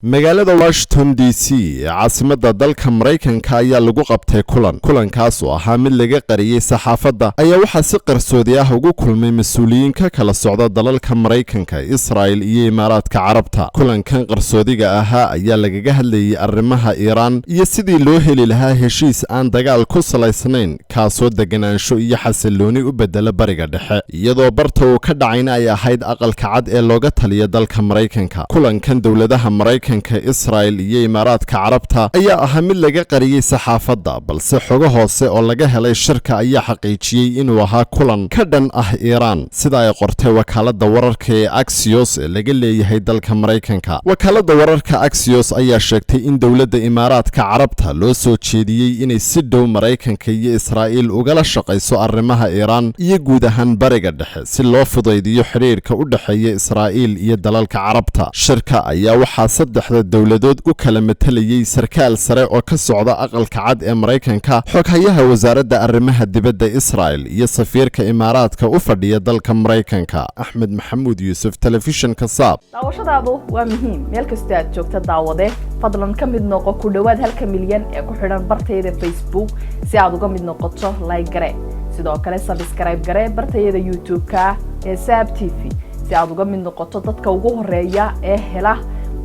magaalada Washington DC caasimadda dalka Mareykanka ayaa lagu qabtay kulankaas oo ahaa mid laga qariyay saxaafadda ayaa waxa si qarsoodi ah ugu kulmay mas'uuliyiin ka kala socda dalalka Mareykanka, Israel iyo Imaaraadka Carabta. Kulankan qarsoodiga ahaa ayaa lagaga hadlayay arrimaha Iran iyo sidii loo heli lahaa heshiis aan dagaal ku salaysnayn kaasoo deganaansho iyo xasillooni u bedela bariga dhexe, iyadoo barta uu ka dhacayna ay ahayd aqalka cad ee looga taliya dalka Mareykanka. Kulankan dowladaha Mareykanka, Israel iyo Imaaraadka Carabta ayaa ahaa mid laga qariyay saxaafadda, balse xogo hoose oo laga helay shirka ayaa xaqiijiyay inuu ahaa kulan ka dhan ah Iran, sida ay qortay wakaaladda wararka ee Axios ee laga leeyahay dalka Mareykanka. Wakaaladda wararka Axios ayaa sheegtay in dowladda Imaaraadka Carabta loo soo jeediyay inay si dhow Mareykanka iyo Israel ugala shaqayso arrimaha Iran iyo guud ahaan bariga dhexe si loo fudaydiyo xiriirka u dhaxeeya Israel iyo dalalka Carabta. Shirka ayaa waxaa saddexda dowladood u kala matalayay sarkaal sare oo ka socda aqalka cad ee Mareykanka, xoghayaha wasaaradda arrimaha dibadda Israel iyo safiirka Imaaraadka u fadhiya dalka Mareykanka. Axmed Maxamuud Yuusuf, telefishinka Saab. daawashadaadu waa muhiim meel kasta aad joogta daawade, fadlan ka mid noqo ku dhawaad 1 milyan ee ku xidhan bartayda Facebook si aad uga mid noqoto like gare, sidoo kale subscribe gare bartayda YouTube-ka ee Saab TV si aad uga mid noqoto dadka ugu horeeya ee hela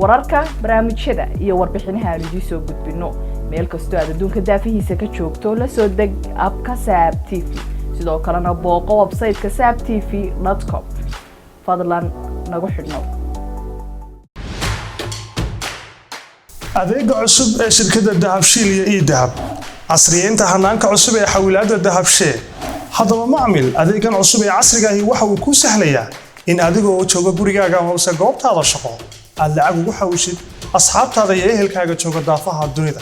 wararka, barnaamijyada iyo warbixinaha aan idin soo gudbino. meel kasta aad adduunka daafihiisa ka joogto la soo deg abka Saab TV, sidoo kalena booqo website-ka saabtv.com. fadlan nagu xidhnow. adeega cusub ee shirkadda Dahabshiil iyo eDahab casriyeynta hanaanka cusub ee xawilaadda Dahabshiil. haddaba macmil, adeegan cusub ee casriga ahi waxa uu ku sahlayaa in adigoo jooga gurigaaga ama goobtaada shaqo aad lacag ugu xawishid asxaabtaada iyo ehelkaaga jooga daafaha dunida.